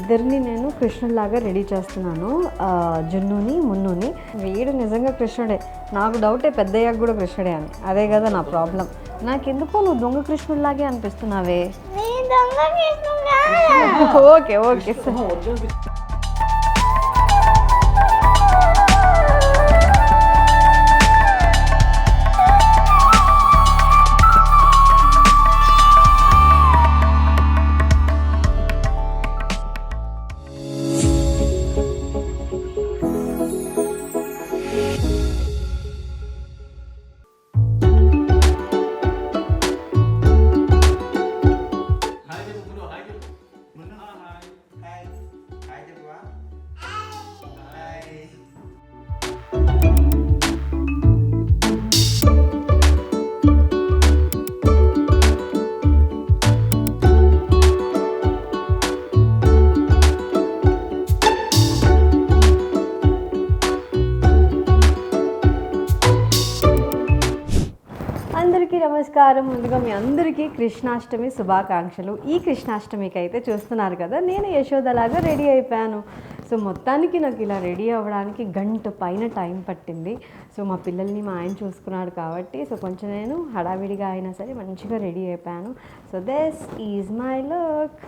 ఇద్దరిని నేను కృష్ణుడిలాగా రెడీ చేస్తున్నాను. జున్నుని మున్నుని. వీడు నిజంగా కృష్ణుడే. నాకు డౌటే పెద్దయ్యాక కూడా కృష్ణుడే అని. అదే కదా నా ప్రాబ్లం. నాకెందుకో నువ్వు దొంగ కృష్ణుడిలాగే అనిపిస్తున్నావే. Okay okay sir. అందరికీ నమస్కారం. ముందుగా మీ అందరికీ కృష్ణాష్టమి శుభాకాంక్షలు. ఈ కృష్ణాష్టమికి అయితే చూస్తున్నారు కదా, నేను యశోదలాగా రెడీ అయిపోయాను. సో మొత్తానికి నాకు ఇలా రెడీ అవ్వడానికి గంట పైన టైం పట్టింది. సో మా పిల్లల్ని మా ఆయన చూసుకున్నాడు కాబట్టి సో కొంచెం నేను హడావిడిగా అయినా సరే మంచిగా రెడీ అయిపోయాను. So this is my look.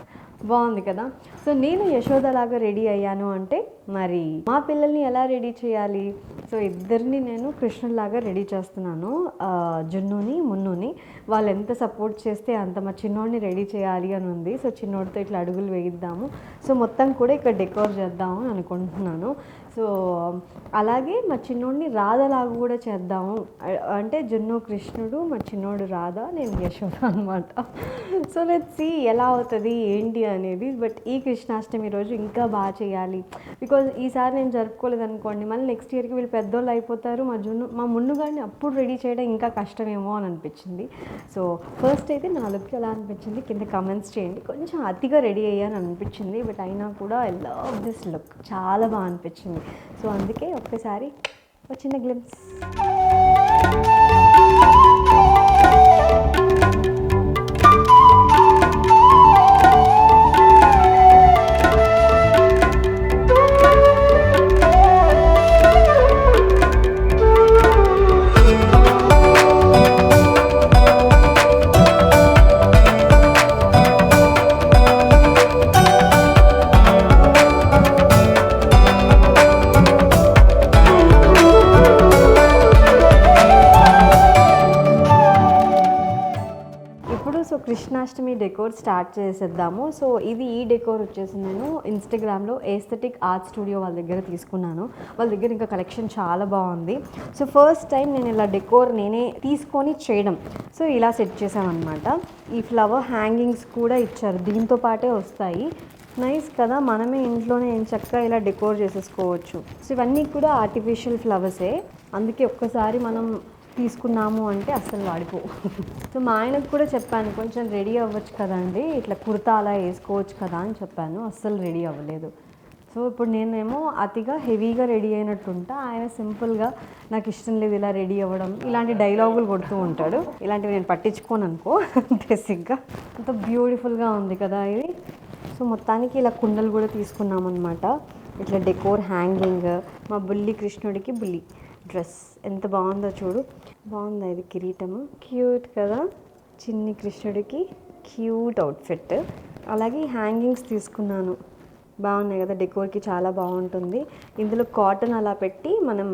బాగుంది కదా. సో నేను యశోదలాగా రెడీ అయ్యాను అంటే మరి మా పిల్లల్ని ఎలా రెడీ చేయాలి? సో ఇద్దరిని నేను కృష్ణుడిలాగా రెడీ చేస్తున్నాను. జున్నుని మున్నుని. వాళ్ళు ఎంత సపోర్ట్ చేస్తే అంత మా చిన్నోడిని రెడీ చేయాలి అని ఉంది. సో చిన్నోడితో ఇట్లా అడుగులు వేయిద్దాము. సో మొత్తం కూడా ఇక్కడ డెకోర్ చేద్దాము అని అనుకుంటున్నాను. సో అలాగే మా చిన్నోడిని రాధలాగా కూడా చేద్దాము. అంటే జున్ను కృష్ణుడు, మా చిన్నోడు రాధ, నేను యశోద అనమాట. సో లెట్స్ సీ ఎలా అవుతుంది ఏంటి అనేది. బట్ ఈ కృష్ణాష్టమి రోజు ఇంకా బాగా చేయాలి. బికాజ్ ఈసారి నేను జరుపుకోలేదు అనుకోండి, మళ్ళీ నెక్స్ట్ ఇయర్కి వీళ్ళు పెద్దోళ్ళు అయిపోతారు. మా మున్నుగాడిని అప్పుడు రెడీ చేయడం ఇంకా కష్టమేమో అని అనిపించింది. సో ఫస్ట్ అయితే నా లుక్ ఎలా అనిపించింది కింద కమెంట్స్ చేయండి. కొంచెం అతిగా రెడీ అయ్యాను అనిపించింది, బట్ అయినా కూడా ఐ లవ్ దిస్ లుక్. చాలా బాగా అనిపించింది. సో అందుకే ఒక్కసారి ఒక చిన్న glimpse. So Krishnashtami decor start చేసేద్దాము. సో ఇది ఈ డెకోర్ వచ్చేసి నేను ఇన్స్టాగ్రామ్లో ఏస్థెటిక్ ఆర్ట్ స్టూడియో వాళ్ళ దగ్గర తీసుకున్నాను. వాళ్ళ దగ్గర ఇంకా కలెక్షన్ చాలా బాగుంది. సో ఫస్ట్ టైం నేను ఇలా డెకోర్ నేనే తీసుకొని చేయడం. సో ఇలా సెట్ చేసామన్నమాట. ఈ ఫ్లవర్ హ్యాంగింగ్స్ కూడా ఇచ్చారు, దీంతో పాటే వస్తాయి. నైస్ కదా, మనమే ఇంట్లోనే చక్కగా ఇలా డెకోర్ చేసేసుకోవచ్చు. సో ఇవన్నీ కూడా ఆర్టిఫిషియల్ ఫ్లవర్సే, అందుకే ఒక్కసారి మనం తీసుకున్నాము అంటే అస్సలు వాడిపో. సో మా ఆయనకు కూడా చెప్పాను, కొంచెం రెడీ అవ్వచ్చు కదండి, ఇట్లా కుర్తా అలా వేసుకోవచ్చు కదా అని చెప్పాను. అస్సలు రెడీ అవ్వలేదు. సో ఇప్పుడు నేనేమో అతిగా హెవీగా రెడీ అయినట్టుంటా, ఆయన సింపుల్గా నాకు ఇష్టం లేదు ఇలా రెడీ అవ్వడం, ఇలాంటి డైలాగులు కొడుతూ ఉంటాడు. ఇలాంటివి నేను పట్టించుకోను అనుకో. బేసిక్గా అంత బ్యూటిఫుల్గా ఉంది కదా ఇది. సో మొత్తానికి ఇలా కుండలు కూడా తీసుకున్నామన్నమాట. ఇట్లా డెకోర్ హ్యాంగింగ్. మా బుల్లి కృష్ణుడికి బుల్లి డ్రెస్ ఎంత బాగుందో చూడు. బాగుందా ఇది కిరీటము? క్యూట్ కదా. చిన్ని కృష్ణుడికి క్యూట్ అవుట్ఫిట్. అలాగే హ్యాంగింగ్స్ తీసుకున్నాను, బాగున్నాయి కదా, డెకోర్కి చాలా బాగుంటుంది. ఇందులో కాటన్ అలా పెట్టి మనం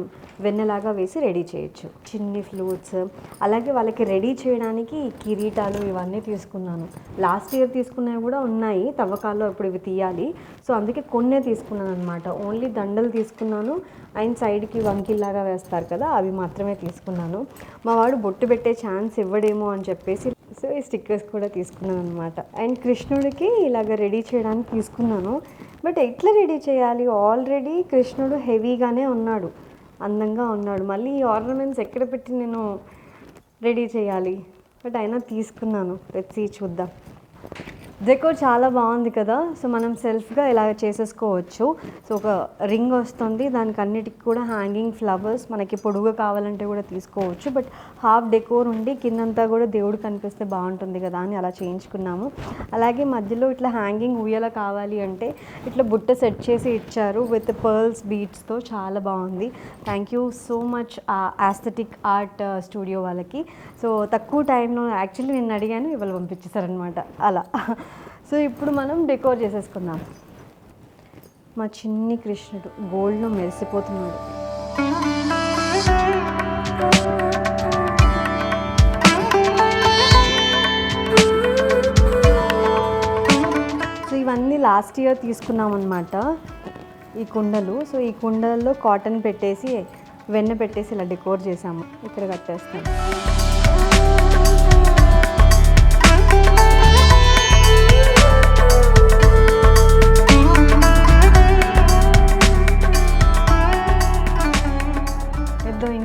వెన్నెలాగా వేసి రెడీ చేయొచ్చు. చిన్ని ఫ్లూట్స్, అలాగే వాళ్ళకి రెడీ చేయడానికి కిరీటాలు ఇవన్నీ తీసుకున్నాను. లాస్ట్ ఇయర్ తీసుకున్నవి కూడా ఉన్నాయి తవ్వకాల్లో, ఇప్పుడు ఇవి తీయాలి. సో అందుకే కొన్నే తీసుకున్నాను అనమాట. ఓన్లీ దండలు తీసుకున్నాను, అండ్ సైడ్కి వంకిల్లాగా వేస్తారు కదా, అవి మాత్రమే తీసుకున్నాను. మా వాడు బొట్టు పెట్టే ఛాన్స్ ఇవ్వడేమో అని చెప్పేసి సో ఈ స్టిక్కర్స్ కూడా తీసుకున్నాను అనమాట. అండ్ కృష్ణుడికి ఇలాగ రెడీ చేయడానికి తీసుకున్నాను. బట్ ఎట్లా రెడీ చేయాలి? ఆల్రెడీ కృష్ణుడు హెవీగానే ఉన్నాడు, అందంగా ఉన్నాడు. మళ్ళీ ఈ ఆర్నమెంట్స్ ఎక్కడ పెట్టి నేను రెడీ చేయాలి? బట్ అయినా తీసుకున్నాను. చూద్దాం. డెకోర్ చాలా బాగుంది కదా. సో మనం సెల్ఫ్గా ఇలా చేసేసుకోవచ్చు. సో ఒక రింగ్ వస్తుంది, దానికి అన్నిటికి కూడా హ్యాంగింగ్ ఫ్లవర్స్, మనకి పొడుగు కావాలంటే కూడా తీసుకోవచ్చు. బట్ హాఫ్ డెకోర్ ఉండి కిందంతా కూడా దేవుడు కనిపిస్తే బాగుంటుంది కదా అని అలా చేయించుకున్నాము. అలాగే మధ్యలో ఇట్లా హ్యాంగింగ్ ఉయ్యాల కావాలి అంటే ఇట్లా బుట్ట సెట్ చేసి ఇచ్చారు విత్ పర్ల్స్ బీడ్స్తో. చాలా బాగుంది. Thank you so much aesthetic art studio వాళ్ళకి. సో తక్కువ టైంలో యాక్చువల్లీ నేను అడిగాను, ఇవాళ పంపించేశారనమాట అలా. సో ఇప్పుడు మనం డెకోర్ చేసేసుకుందాం. మా చిన్ని కృష్ణుడు గోల్డ్లో మెరిసిపోతున్నాడు. సో ఇవన్నీ లాస్ట్ ఇయర్ తీసుకున్నాం అనమాట ఈ కుండలు. సో ఈ కుండల్లో కాటన్ పెట్టేసి వెన్న పెట్టేసి ఇలా డెకోర్ చేసాము. ఇక్కడ కట్టేస్తాం.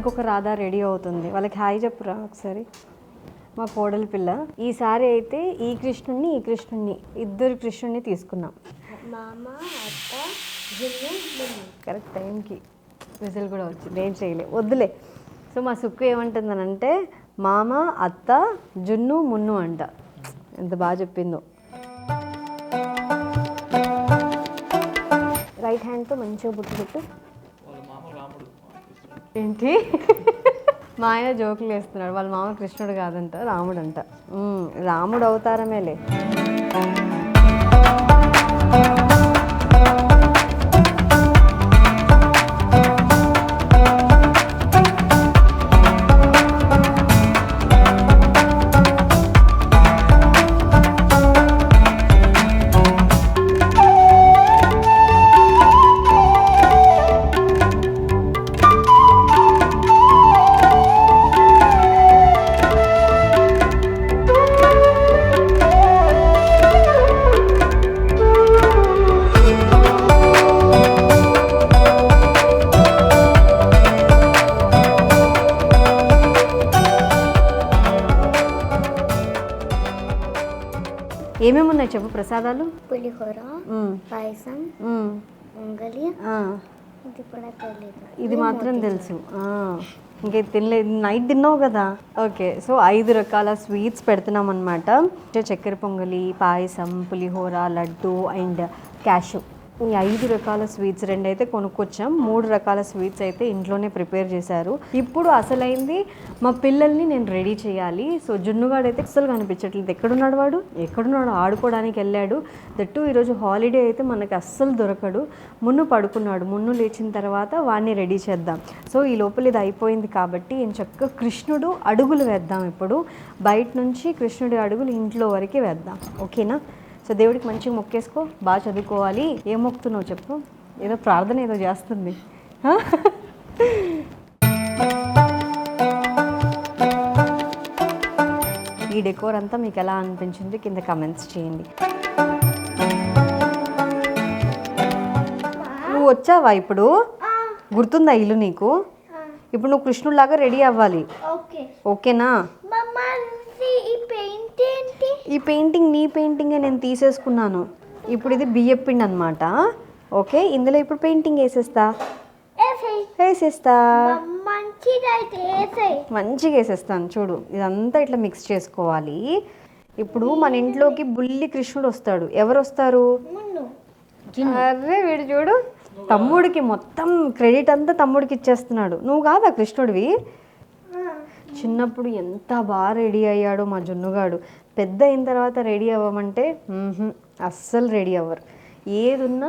ఇంకొక రాధా రెడీ అవుతుంది. వాళ్ళకి హాయ్ చెప్పురా ఒకసారి. మా కోడలి పిల్ల. ఈసారి అయితే ఈ కృష్ణుడిని ఇద్దరు కృష్ణుడిని తీసుకున్నాం. కరెక్ట్ టైంకి విజిల్ కూడా వచ్చింది, ఏం చేయలే, వద్దులే. సో మా సుక్కు ఏమంటుందనంటే మామ, అత్త, జున్ను, మున్ను అంట. ఎంత బాగా చెప్పిందో. రైట్ హ్యాండ్తో మంచిగా బుట్టు పెట్టు. ఏంటి మా ఆయన జోకులు వేస్తున్నాడు. వాళ్ళ మామ కృష్ణుడు కాదంట, రాముడు అంట. రాముడు అవతారమేలే. ఏమేమి ఉన్నాయి చెప్పు ప్రసాదాలు? పులిహోర, పాయసం, పొంగలి. ఇది మాత్రం తెలుసు, ఇంకే తినలేదు. నైట్ తిన్నావు కదా. ఓకే, సో 5 రకాల స్వీట్స్ పెడుతున్నాం అనమాట. చక్కెర పొంగలి, పాయసం, పులిహోర, లడ్డు అండ్ క్యాషు. ఈ 5 రకాల స్వీట్స్ 2 అయితే కొనుక్కొచ్చాం. 3 రకాల స్వీట్స్ అయితే ఇంట్లోనే ప్రిపేర్ చేశారు. ఇప్పుడు అసలైంది మా పిల్లల్ని నేను రెడీ చేయాలి. సో జున్నుగాడు అయితే అస్సలు కనిపించట్లేదు. ఎక్కడున్నాడు వాడు? ఎక్కడున్నాడు? ఆడుకోవడానికి వెళ్ళాడు. దట్టు ఈరోజు హాలిడే అయితే మనకి అస్సలు దొరకడు. మున్ను పడుకున్నాడు. మున్ను లేచిన తర్వాత వాడిని రెడీ చేద్దాం. సో ఈ లోపల ఇది అయిపోయింది కాబట్టి ఏం చక్కగా కృష్ణుడు అడుగులు వేద్దాం. ఇప్పుడు బయట నుంచి కృష్ణుడి అడుగులు ఇంట్లో వరకు వేద్దాం. ఓకేనా? సో దేవుడికి మంచిగా మొక్కేసుకో, బాగా చదువుకోవాలి. ఏం మొక్కుతున్నావు చెప్పు? ఏదో ప్రార్థన ఏదో చేస్తుంది. ఈ డెకోర్ అంతా మీకు ఎలా అనిపించింది కింద కమెంట్స్ చేయండి. నువ్వు వచ్చావా ఇప్పుడు? గుర్తుందా ఇల్లు నీకు? ఇప్పుడు నువ్వు కృష్ణుడిలాగా రెడీ అవ్వాలి. ఓకేనా? ఈ పెయింటింగ్ నీ పెయింటింగే నేను తీసేసుకున్నాను. ఇప్పుడు ఇది బియ్యం పిండి అనమాట. ఓకే, ఇందులో ఇప్పుడు పెయింటింగ్ వేసేస్తా. మంచిగా వేసేస్తాను చూడు. ఇదంతా ఇట్లా మిక్స్ చేసుకోవాలి. ఇప్పుడు మన ఇంట్లోకి బుల్లి కృష్ణుడు వస్తాడు. ఎవరు వస్తారు? అరే వీడు చూడు, తమ్ముడికి మొత్తం క్రెడిట్ అంతా తమ్ముడికి ఇచ్చేస్తున్నాడు. నువ్వు కాదా కృష్ణుడివి? చిన్నప్పుడు ఎంత బాగా రెడీ అయ్యాడో మా జున్నుగాడు. పెద్ద అయిన తర్వాత రెడీ అవ్వమంటే అస్సలు రెడీ అవ్వరు. ఏదున్నా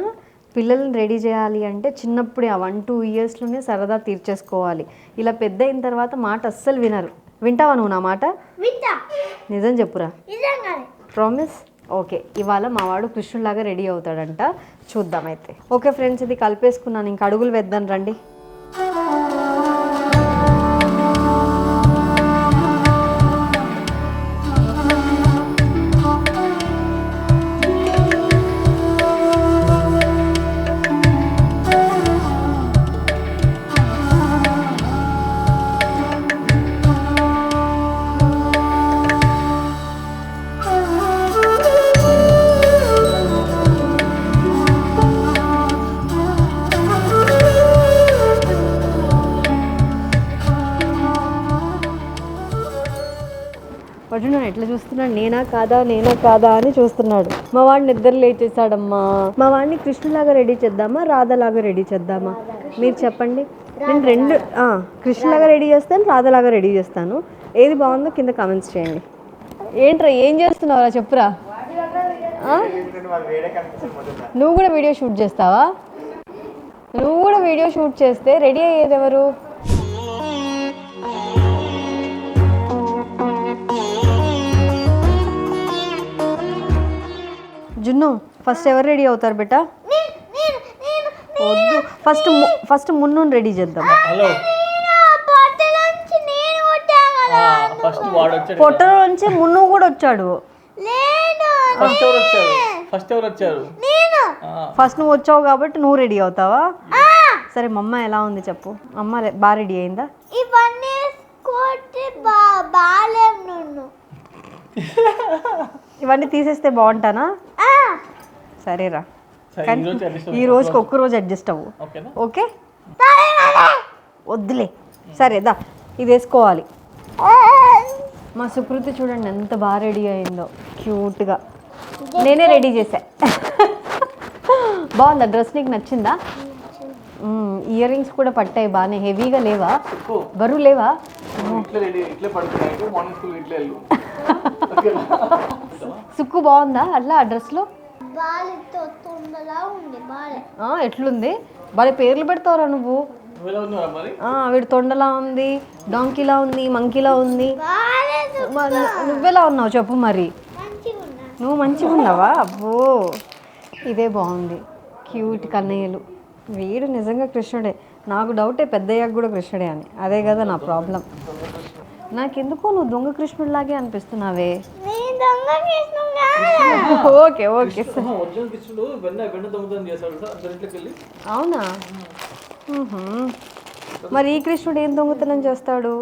పిల్లల్ని రెడీ చేయాలి అంటే చిన్నప్పుడే ఆ 1-2 ఇయర్స్లోనే సరదా తీర్చేసుకోవాలి. ఇలా పెద్ద అయిన తర్వాత మాట అస్సలు వినరు. వింటావా నువ్వు నా మాట? నిజం చెప్పురా. ప్రామిస్? ఓకే, ఇవాళ మావాడు కృష్ణుడిలాగా రెడీ అవుతాడంట. చూద్దాం అయితే. ఓకే ఫ్రెండ్స్, ఇది కలిపేసుకున్నాను. ఇంక అడుగులు వేద్దాం రండి. వాడు నన్ను ఎట్లా చూస్తున్నాడు, నేనా కాదా అని చూస్తున్నాడు. మా వాడిని నిద్ర లేచేసాడమ్మా. మా వాడిని కృష్ణులాగా రెడీ చేద్దామా, రాధలాగా రెడీ చేద్దామా, మీరు చెప్పండి. నేను రెండు కృష్ణలాగా రెడీ చేస్తాను, రాధలాగా రెడీ చేస్తాను. ఏది బాగుందో కింద కామెంట్స్ చేయండి. ఏంట్రా ఏం చేస్తున్నావురా చెప్పురా. నువ్వు కూడా వీడియో షూట్ చేస్తావా? నువ్వు కూడా వీడియో షూట్ చేస్తే రెడీ అయ్యేది ఎవరు? జున్ను ఫస్ట్ ఎవరు రెడీ అవుతారు బేటా? వద్దు, ఫస్ట్ మున్ను రెడీ చేద్దాం. పొట్టలో నుంచి మున్ను కూడా వచ్చాడు. ఫస్ట్ నువ్వు వచ్చావు కాబట్టి నువ్వు రెడీ అవుతావా? సరే మమ్మ ఎలా ఉంది చెప్పు. అమ్మ బాగా రెడీ అయిందా? ఇవన్నీ తీసేస్తే బాగుంటానా? సరేరా, ఈ రోజుకి ఒక్క రోజు అడ్జస్ట్ అవ్వు. ఓకే వద్దులే. సరే దా, ఇది వేసుకోవాలి. మా సుకృతి చూడండి ఎంత బాగా రెడీ అయిందో, క్యూట్గా. నేనే రెడీ చేశా. బాగుందా డ్రెస్? నీకు నచ్చిందా? ఇయర్ రింగ్స్ కూడా పట్టాయి బాగానే. హెవీగా లేవా? బరువు లేవా? సుక్కు బాగుందా అట్లా ఆ డ్రెస్లో? ఎట్లుంది? బాగా పేర్లు పెడతావురా నువ్వు. వీడు తొండలా ఉంది, డాంకీలా ఉంది, మంకీలా ఉంది. నువ్వెలా ఉన్నావు చెప్పు మరి. నువ్వు మంచిగా ఉన్నావా? అబ్బో ఇదే బాగుంది, క్యూట్ కన్నయ్యలు. వీడు నిజంగా కృష్ణుడే. నాకు డౌటే పెద్దయ్యాక కూడా కృష్ణుడే అని. అదే కదా నా ప్రాబ్లం. నాకెందుకో నువ్వు దొంగ కృష్ణుడిలాగే అనిపిస్తున్నావే. ఓకే ఓకే అవునా? మరి ఈ కృష్ణుడు ఏం దొంగతనం చేస్తాడు?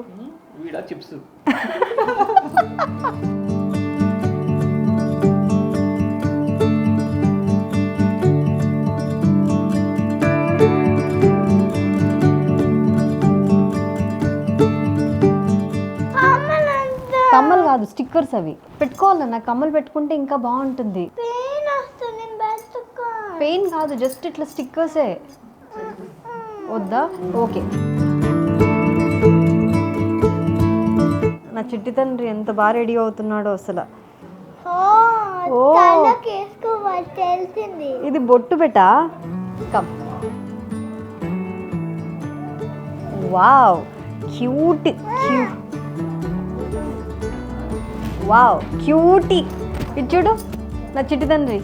కమ్మలు కాదు, స్టిక్కర్స్ అవి. పెట్టుకోవాలన్నా కమ్మలు పెట్టుకుంటే ఇంకా బాగుంటుంది. పెయిన్ కాదు, జస్ట్ ఇట్లా స్టిక్కర్సే. వద్దా? ఓకే. నా చిట్టి తండ్రి ఎంత బాగా రెడీ అవుతున్నాడో అసలు. ఇది బొట్టు బెటా. Come. Wow cute cute. Wow cutie. ఇది చూడు నా చిట్టి తండ్రి.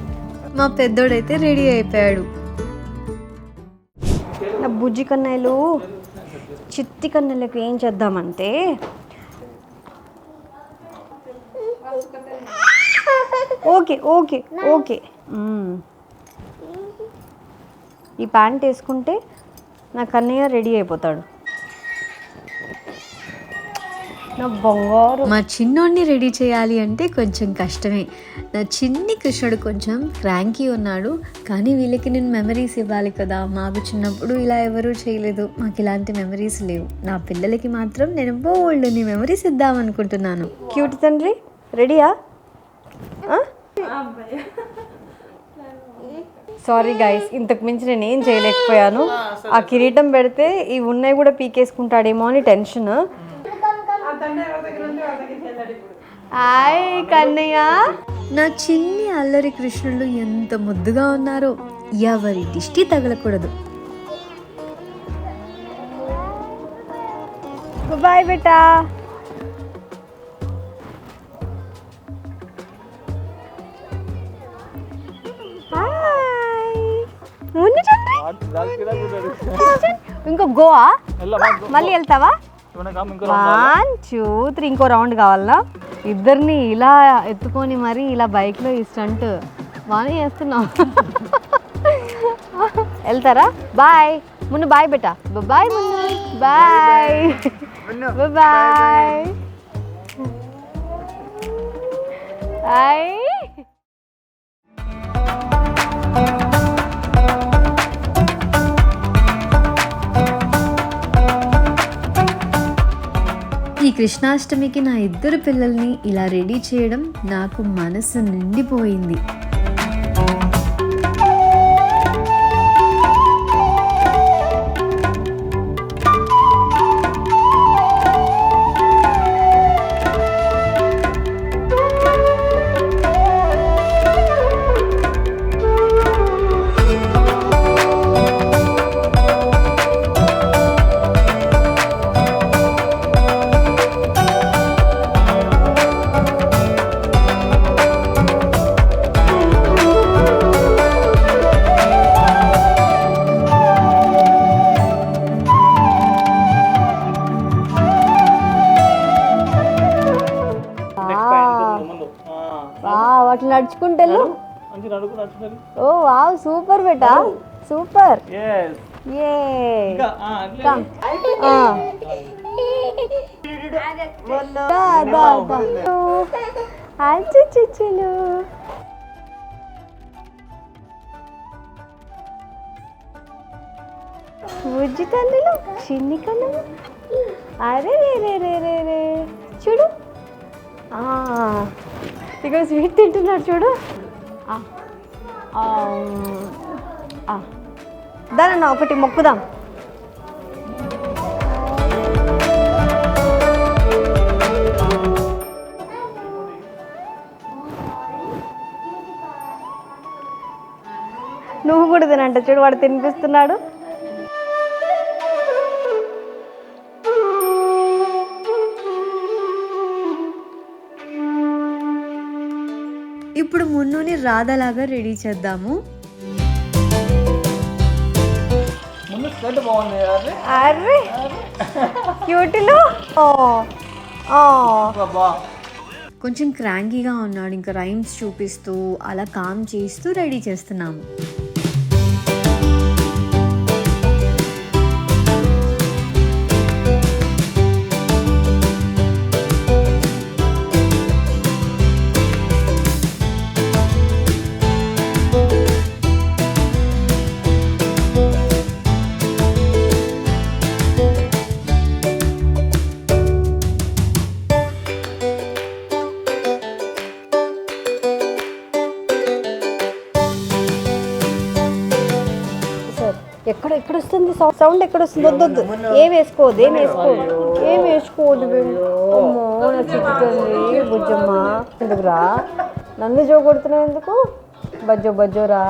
మా పెద్దోడైతే రెడీ అయిపోయాడు. నా బుజ్జి కన్నయ్యలు చిట్టి కన్నయ్యలకు ఏం చేద్దామంటే, ఓకే ఓకే ఓకే ఈ ప్యాంట్ వేసుకుంటే నా కన్నయ్య రెడీ అయిపోతాడు. నా బంగారు. మా చిన్నోడిని రెడీ చేయాలి అంటే కొంచెం కష్టమే. నా చిన్ని కృష్ణుడు కొంచెం క్రాంకీ ఉన్నాడు, కానీ వీళ్ళకి నేను మెమరీస్ ఇవ్వాలి కదా. మాకు చిన్నప్పుడు ఇలా ఎవరూ చేయలేదు, మాకు ఇలాంటి మెమరీస్ లేవు. నా పిల్లలకి మాత్రం నేను బోల్డ్ని మెమరీస్ ఇద్దామనుకుంటున్నాను. క్యూట్ తండ్రి రెడీయా? సారీ గైస్, ఇంతకు మించి నేను ఏం చేయలేకపోయాను. ఆ కిరీటం పెడితే ఈ ఉన్నాయి కూడా పీకేసుకుంటాడేమో అని టెన్షన్. హాయ్ కన్నయ్య. నా చిన్ని అల్లరి కృష్ణులు ఎంత ముద్దుగా ఉన్నారో. ఎవరి దిష్టి తగలకూడదు. బాయ్ బేటా. ఇంకో గోవా మళ్ళీ వెళ్తావా? 1 2 3 ఇంకో రౌండ్ కావాలనా? ఇద్దరిని ఇలా ఎత్తుకొని మరి ఇలా బైక్లో ఈ స్టంట్ బాగానే చేస్తున్నావు. వెళ్తారా? బాయ్ మున్ను. బాయ్ బేటా. Bye Munnu. Bye bye. Bye. ఈ కృష్ణాష్టమికి నా ఇద్దరు పిల్లల్ని ఇలా రెడీ చేయడం నాకు మనసు నిండిపోయింది. అట్లా నడుచుకుంటే ఓ వావ్ సూపర్ బేటా సూపర్ చిచ్చులు బుజ్జి కన్నులు చిన్ని కన్నులు అరే రే రే రే రే రే చూడు ఇక్కడ స్వీట్ తింటున్నాడు చూడు. దానన్నా ఒకటి మొక్కుదాం. నువ్వు కూడా తినంట చూడు, వాడు తినిపిస్తున్నాడు. ఇప్పుడు మున్నుని రాధలాగా రెడీ చేద్దాము. అరే క్యూటీలు కొంచెం క్రాంకీగా ఉన్నాడు, ఇంకా రైమ్స్ చూపిస్తూ అలా కామ్ చేస్తూ రెడీ చేస్తున్నాము. ఎక్కడ వస్తుంది సౌండ్? ఎక్కడ వస్తుంది? వద్దొద్దు, ఏం వేసుకోవద్దు, ఏం వేసుకోవద్దు. అమ్మో నా చిట్టుతంది బుజ్జమ్మ, ఎందుకురా నన్ను జోగొడుతున్నావు? ఎందుకు? బజ్జో బజ్జోరా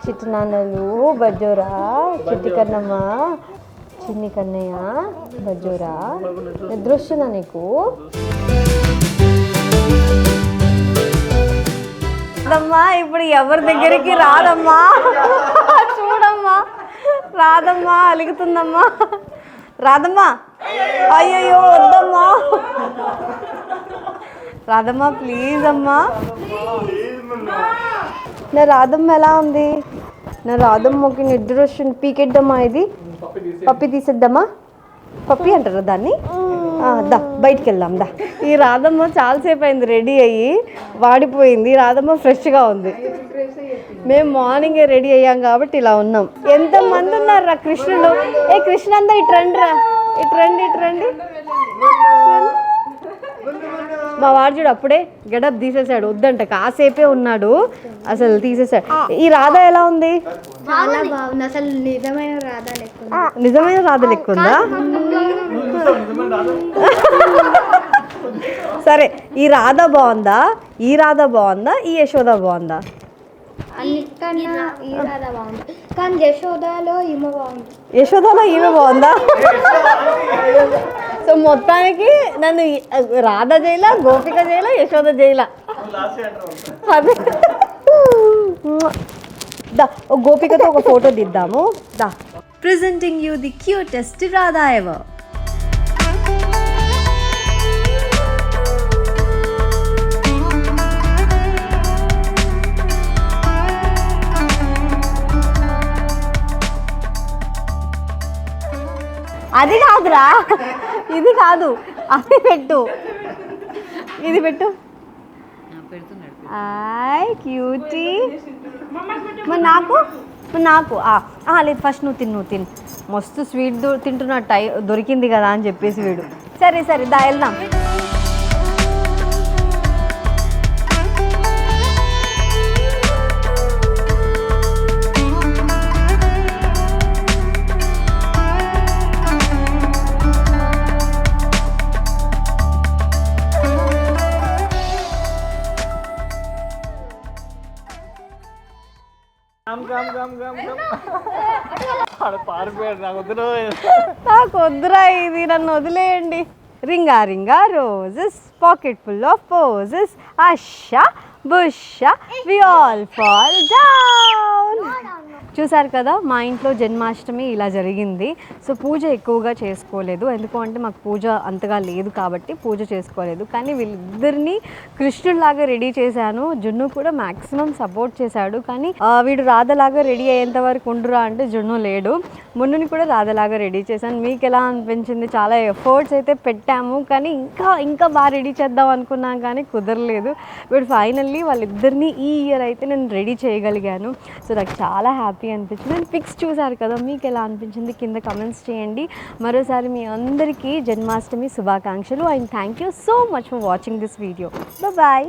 చిట్టి నాన్నలు, బజ్జోరా చిట్టి కన్నమ్మ, చిన్ని కన్నయ్య, బజ్జోరా. నిద్ర వస్తుందా నీకు? రాదమ్మా, ఇప్పుడు ఎవరి దగ్గరికి రాదమ్మా. చూడమ్మా, రాదమ్మా, అలుగుతుందమ్మా. రాదమ్మా, అయ్యయ్యో వద్దమ్మా. రాదమ్మా ప్లీజ్ అమ్మా. నా రాదమ్మ ఎలా ఉంది? నా రాదమ్మకి నిద్ర వస్తుంది. పీకెద్దమ్మా, ఇది పప్పి తీసేద్దామా? పప్పి అంటారా దాన్ని? దా బయటికి వెళ్దాం దా. ఈ రాధమ్మ చాలాసేపు అయింది రెడీ అయ్యి, వాడిపోయింది. రాధమ్మ ఫ్రెష్గా ఉంది. మేము మార్నింగే రెడీ అయ్యాం కాబట్టి ఇలా ఉన్నాం. ఎంతమంది ఉన్నారు రా కృష్ణుడు. ఏ కృష్ణ అంతా ఇట్రండి రా, ఇట్రండి. మా వాడు చూడు అప్పుడే గెటప్ తీసేసాడు. వద్దంట, కాసేపే ఉన్నాడు, అసలు తీసేసాడు. ఈ రాధ ఎలా ఉంది? చాలా బాగుంది. అసలు నిజమైన రాధా లెక్క. నిజమైన రాధ లెక్క ఉందా? సరే, ఈ రాధ బాగుందా, ఈ రాధ బాగుందా, ఈ యశోద బాగుందా? అన్నిటికన్నా ఈ రాధా బాగుంది, కానీ యశోదలో ఈమె బాగుంది. యశోదలో ఈమె బాగుందా? సో మొత్తానికి నన్ను రాధ జైలా, గోపిక జైలా, యశోద జైలా. అదే దా, ఒక గోపికతో ఒక ఫోటో దిద్దాము దా. Presenting you the cutest Radha ever. అది కాదురా, ఇది కాదు, అది పెట్టు, ఇది పెట్టు. ఆయ్ క్యూటీ. మరి నాకు లేదు, ఫస్ట్ నువ్వు తిను. మస్తు స్వీట్ తింటున్నా, దొరికింది కదా అని చెప్పేసి వీడు సరే సరే దా వెళ్దాం. నాకు వద్దురా ఇది, నన్ను వదిలేయండి. Ring a ring a roses, pocket full of posies, ఆశా బుషా వి ఆల్ ఫాల్ డౌన్. చూసారు కదా మా ఇంట్లో జన్మాష్టమి ఇలా జరిగింది. సో పూజ ఎక్కువగా చేసుకోలేదు, ఎందుకు అంటే మాకు పూజ అంతగా లేదు కాబట్టి పూజ చేసుకోలేదు. కానీ వీళ్ళిద్దరిని కృష్ణుడిలాగా రెడీ చేశాను. జున్ను కూడా మ్యాక్సిమం సపోర్ట్ చేశాడు. కానీ వీడు రాధలాగా రెడీ అయ్యేంత వరకు ఉండురా అంటే జున్ను లేడు. మున్నుని కూడా రాధలాగా రెడీ చేశాను. మీకు ఎలా అనిపించింది? చాలా ఎఫర్ట్స్ అయితే పెట్టాము, కానీ ఇంకా బాగా రెడీ చేద్దాం అనుకున్నాం కానీ కుదరలేదు. వీడు ఫైనల్లీ వాళ్ళిద్దరినీ ఈ ఇయర్ అయితే నేను రెడీ చేయగలిగాను. సో నాకు చాలా హ్యాపీ అనిపించింది. అండ్ పిక్స్ చూసారు కదా, మీకు ఎలా అనిపించింది కింద కమెంట్స్ చేయండి. మరోసారి మీ అందరికీ జన్మాష్టమి శుభాకాంక్షలు. And thank you so much for watching this video. Bye.